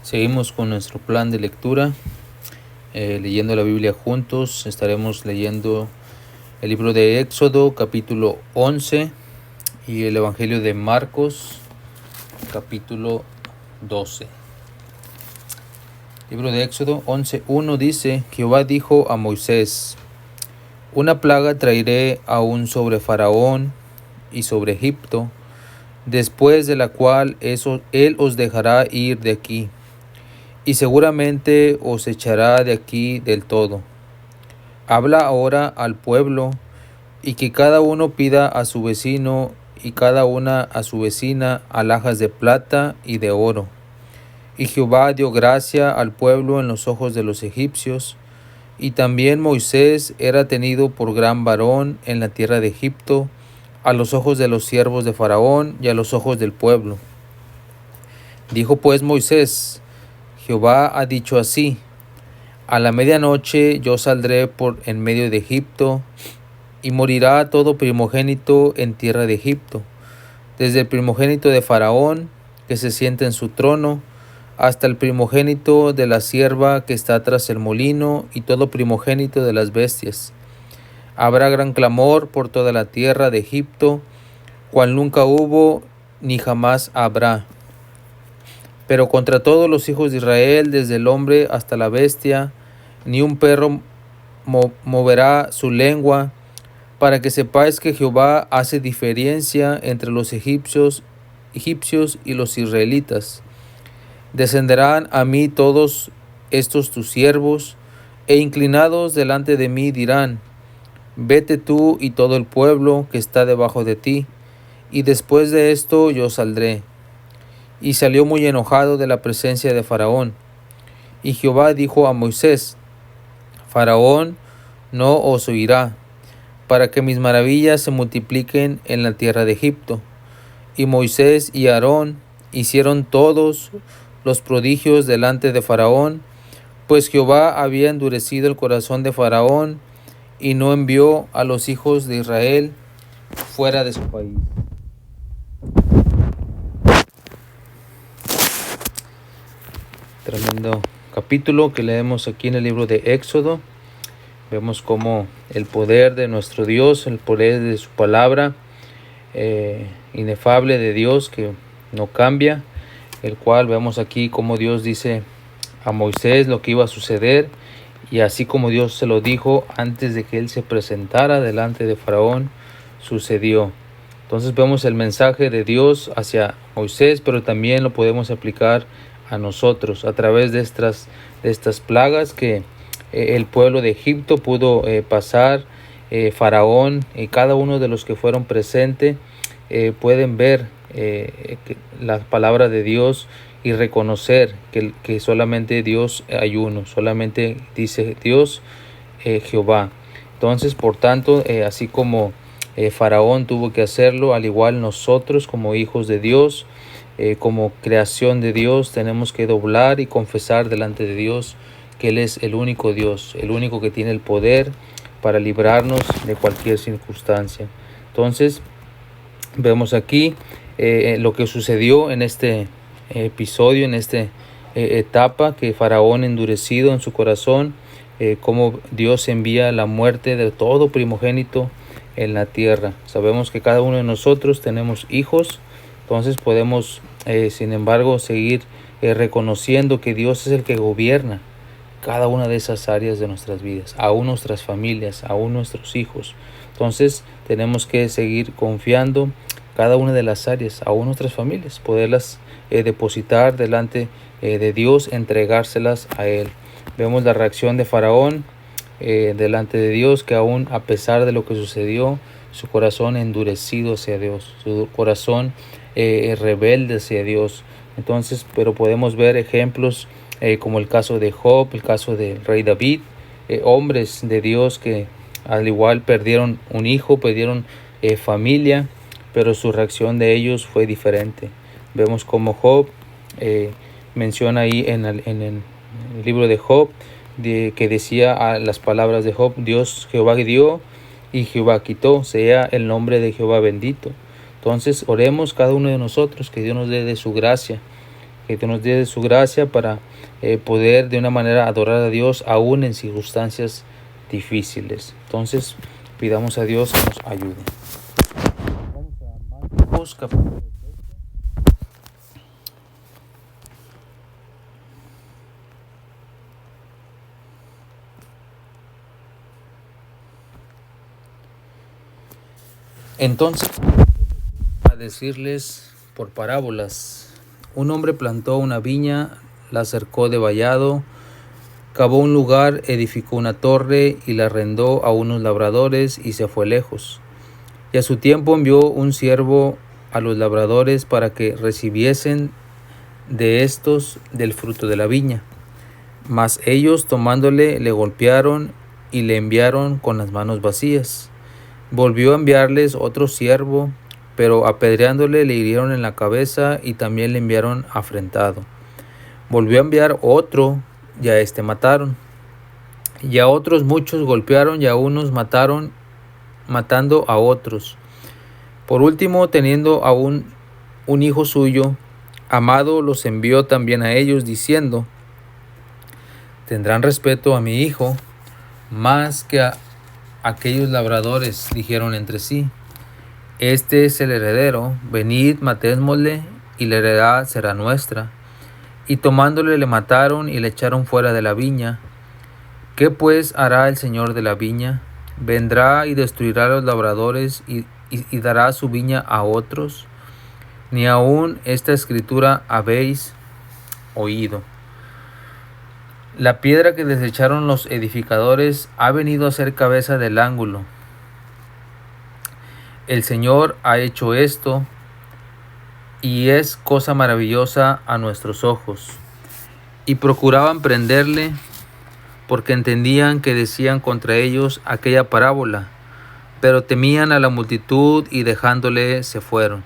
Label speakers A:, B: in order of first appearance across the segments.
A: Seguimos con nuestro plan de lectura, leyendo la Biblia juntos. Estaremos leyendo el libro de Éxodo, capítulo 11, y el Evangelio de Marcos, capítulo 12. Libro de Éxodo 11:1 dice: Jehová dijo a Moisés: Una plaga traeré aún sobre Faraón y sobre Egipto, después de la cual él os dejará ir de aquí, y seguramente os echará de aquí del todo. Habla ahora al pueblo, y que cada uno pida a su vecino y cada una a su vecina alhajas de plata y de oro. Y Jehová dio gracia al pueblo en los ojos de los egipcios, y también Moisés era tenido por gran varón en la tierra de Egipto, a los ojos de los siervos de Faraón y a los ojos del pueblo. Dijo pues Moisés: Jehová ha dicho así: A la medianoche yo saldré por en medio de Egipto, y morirá todo primogénito en tierra de Egipto, desde el primogénito de Faraón, que se sienta en su trono, hasta el primogénito de la sierva que está tras el molino, y todo primogénito de las bestias. Habrá gran clamor por toda la tierra de Egipto, cual nunca hubo ni jamás habrá. Pero contra todos los hijos de Israel, desde el hombre hasta la bestia, ni un perro moverá su lengua, para que sepáis que Jehová hace diferencia entre los egipcios y los israelitas. Descenderán a mí todos estos tus siervos, e inclinados delante de mí dirán: Vete tú y todo el pueblo que está debajo de ti, y después de esto yo saldré. Y salió muy enojado de la presencia de Faraón. Y Jehová dijo a Moisés: Faraón no os oirá, para que mis maravillas se multipliquen en la tierra de Egipto. Y Moisés y Aarón hicieron todos los prodigios delante de Faraón, pues Jehová había endurecido el corazón de Faraón, y no envió a los hijos de Israel fuera de su país. Tremendo capítulo que leemos aquí en el libro de Éxodo. Vemos cómo el poder de nuestro Dios, el poder de su palabra, inefable de Dios que no cambia, el cual vemos aquí cómo Dios dice a Moisés lo que iba a suceder, y así como Dios se lo dijo antes de que él se presentara delante de Faraón, sucedió. Entonces vemos el mensaje de Dios hacia Moisés, pero también lo podemos aplicar a nosotros a través de estas plagas que el pueblo de Egipto pudo pasar. Faraón y cada uno de los que fueron presentes pueden ver la palabra de Dios y reconocer que solamente Dios hay uno, solamente dice Dios, Jehová. Entonces, por tanto, así como Faraón tuvo que hacerlo, al igual nosotros como hijos de Dios, como creación de Dios, tenemos que doblar y confesar delante de Dios que Él es el único Dios, el único que tiene el poder para librarnos de cualquier circunstancia. Entonces, vemos aquí lo que sucedió en este episodio, en esta etapa, que Faraón endurecido en su corazón, cómo Dios envía la muerte de todo primogénito en la tierra. Sabemos que cada uno de nosotros tenemos hijos, entonces podemos, sin embargo, seguir reconociendo que Dios es el que gobierna cada una de esas áreas de nuestras vidas, aún nuestras familias, aún nuestros hijos. Entonces tenemos que seguir confiando cada una de las áreas, aún nuestras familias, poderlas depositar delante de Dios, entregárselas a Él. Vemos la reacción de Faraón delante de Dios, que aún a pesar de lo que sucedió, su corazón endurecido hacia Dios, su corazón rebelde hacia Dios. Entonces, pero podemos ver ejemplos como el caso de Job, el caso del rey David, hombres de Dios que al igual perdieron un hijo, perdieron familia, pero su reacción de ellos fue diferente. Vemos como Job menciona ahí en el libro de Job, que decía las palabras de Job: Dios, Jehová dio y Jehová quitó, sea el nombre de Jehová bendito. Entonces oremos cada uno de nosotros que Dios nos dé de su gracia, Que Dios nos dé su gracia para poder de una manera adorar a Dios aún en circunstancias difíciles. Entonces, pidamos a Dios que nos ayude. Vamos a Marcos capítulo 13. Entonces, a decirles por parábolas: un hombre plantó una viña, la cercó de vallado, cavó un lugar, edificó una torre y la arrendó a unos labradores y se fue lejos. Y a su tiempo envió un siervo a los labradores para que recibiesen de estos del fruto de la viña. Mas ellos, tomándole, le golpearon y le enviaron con las manos vacías. Volvió a enviarles otro siervo, pero apedreándole le hirieron en la cabeza y también le enviaron afrentado. Volvió a enviar otro, y a este mataron. Y a otros muchos golpearon y a unos mataron, matando a otros. Por último, teniendo aún un hijo suyo, amado, los envió también a ellos, diciendo: tendrán respeto a mi hijo más que a aquellos labradores. Dijeron entre sí: este es el heredero, venid, matémosle, y la heredad será nuestra. Y tomándole le mataron y le echaron fuera de la viña. ¿Qué pues hará el señor de la viña? ¿Vendrá y destruirá a los labradores y dará su viña a otros? Ni aun esta escritura habéis oído. La piedra que desecharon los edificadores ha venido a ser cabeza del ángulo. El Señor ha hecho esto, y es cosa maravillosa a nuestros ojos. Y procuraban prenderle, porque entendían que decían contra ellos aquella parábola, pero temían a la multitud y dejándole se fueron.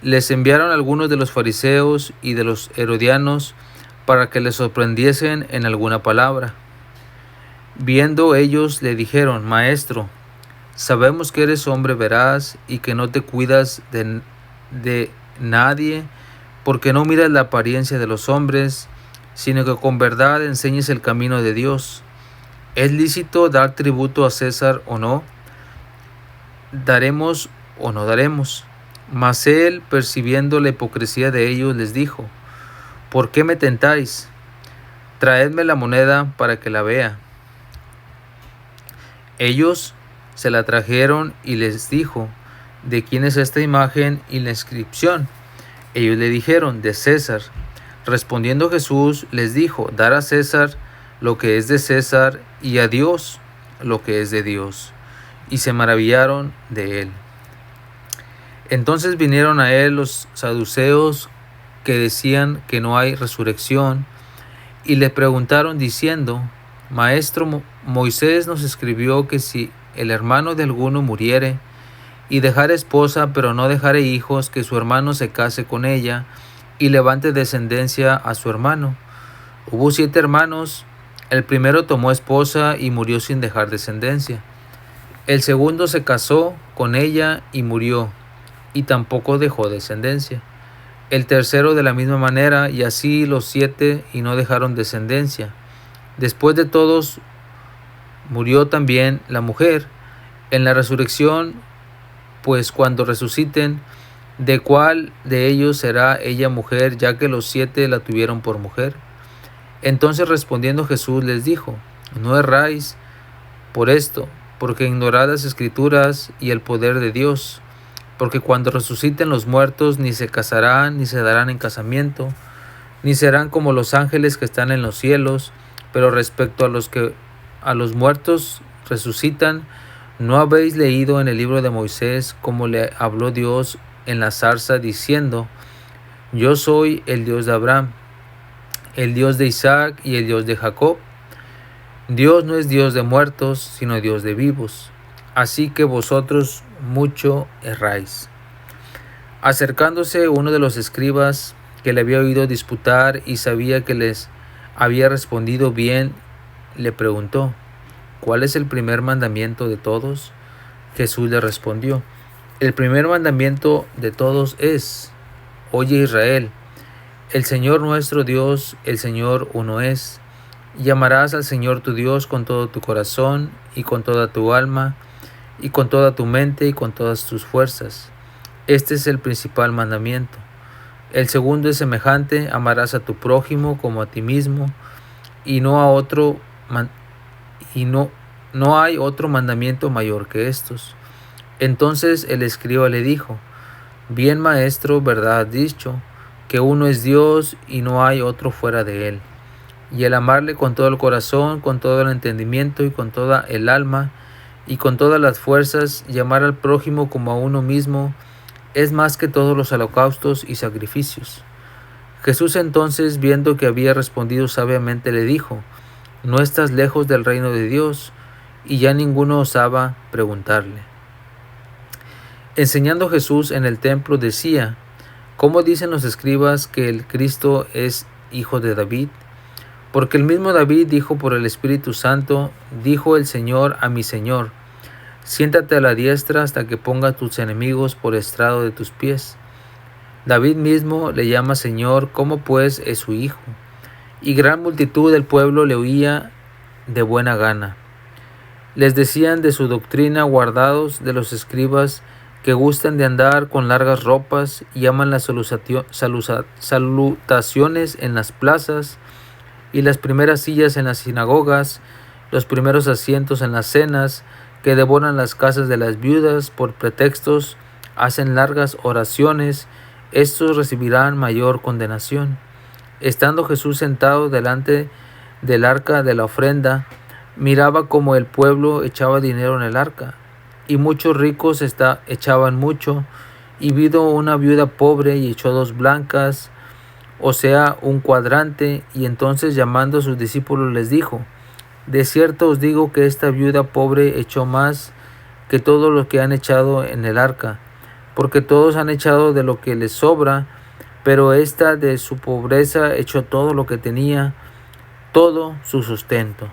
A: Les enviaron algunos de los fariseos y de los herodianos para que les sorprendiesen en alguna palabra. Viendo ellos le dijeron: Maestro, sabemos que eres hombre veraz y que no te cuidas de nadie, porque no miras la apariencia de los hombres, sino que con verdad enseñes el camino de Dios. ¿Es lícito dar tributo a César o no? ¿Daremos o no daremos? Mas él, percibiendo la hipocresía de ellos, les dijo: ¿por qué me tentáis? Traedme la moneda para que la vea. Ellos se la trajeron y les dijo: ¿de quién es esta imagen y la inscripción? Ellos le dijeron: de César. Respondiendo Jesús les dijo: dar a César lo que es de César y a Dios lo que es de Dios. Y se maravillaron de él. Entonces vinieron a él los saduceos, que decían que no hay resurrección, y le preguntaron diciendo: Maestro, Moisés nos escribió que si el hermano de alguno muriere y dejare esposa, pero no dejare hijos, que su hermano se case con ella y levante descendencia a su hermano. Hubo 7 hermanos. El primero tomó esposa y murió sin dejar descendencia. El segundo se casó con ella y murió, y tampoco dejó descendencia. El tercero de la misma manera, y así los 7, y no dejaron descendencia. Después de todos murió también la mujer. En la resurrección, pues cuando resuciten, ¿de cuál de ellos será ella mujer, ya que los 7 la tuvieron por mujer? Entonces respondiendo Jesús les dijo: no erráis por esto, porque ignorad las Escrituras y el poder de Dios. Porque cuando resuciten los muertos, ni se casarán, ni se darán en casamiento, ni serán como los ángeles que están en los cielos. Pero respecto a los muertos resucitan, ¿no habéis leído en el libro de Moisés cómo le habló Dios en la zarza, diciendo: yo soy el Dios de Abraham, el Dios de Isaac y el Dios de Jacob? Dios no es Dios de muertos, sino Dios de vivos. Así que vosotros mucho erráis. Acercándose uno de los escribas, que le había oído disputar y sabía que les había respondido bien, le preguntó: ¿cuál es el primer mandamiento de todos? Jesús le respondió: el primer mandamiento de todos es: oye Israel, El Señor nuestro Dios, el Señor uno es. Y amarás al Señor tu Dios con todo tu corazón y con toda tu alma y con toda tu mente y con todas tus fuerzas. Este es el principal mandamiento. El segundo es semejante: amarás a tu prójimo como a ti mismo, y no hay otro mandamiento mayor que estos. Entonces el escriba le dijo: Bien, maestro, verdad has dicho, que uno es Dios y no hay otro fuera de él. Y el amarle con todo el corazón, con todo el entendimiento y con toda el alma y con todas las fuerzas, y amar al prójimo como a uno mismo, es más que todos los holocaustos y sacrificios. Jesús entonces, viendo que había respondido sabiamente, le dijo: No estás lejos del reino de Dios. Y ya ninguno osaba preguntarle. Enseñando Jesús en el templo decía: ¿Cómo dicen los escribas que el Cristo es hijo de David? Porque el mismo David dijo por el Espíritu Santo: Dijo el Señor a mi Señor: Siéntate a la diestra hasta que ponga a tus enemigos por estrado de tus pies. David mismo le llama Señor, ¿cómo pues es su hijo? Y gran multitud del pueblo le oía de buena gana. Les decían de su doctrina, guardados de los escribas, que gustan de andar con largas ropas y aman las salutaciones en las plazas y las primeras sillas en las sinagogas, los primeros asientos en las cenas, que devoran las casas de las viudas por pretextos, hacen largas oraciones. Estos recibirán mayor condenación. Estando Jesús sentado delante del arca de la ofrenda, miraba como el pueblo echaba dinero en el arca, y muchos ricos echaban mucho, y vino una viuda pobre y echó 2 blancas, o sea, un cuadrante, y entonces llamando a sus discípulos les dijo: De cierto os digo que esta viuda pobre echó más que todos los que han echado en el arca, porque todos han echado de lo que les sobra, pero esta de su pobreza echó todo lo que tenía, todo su sustento.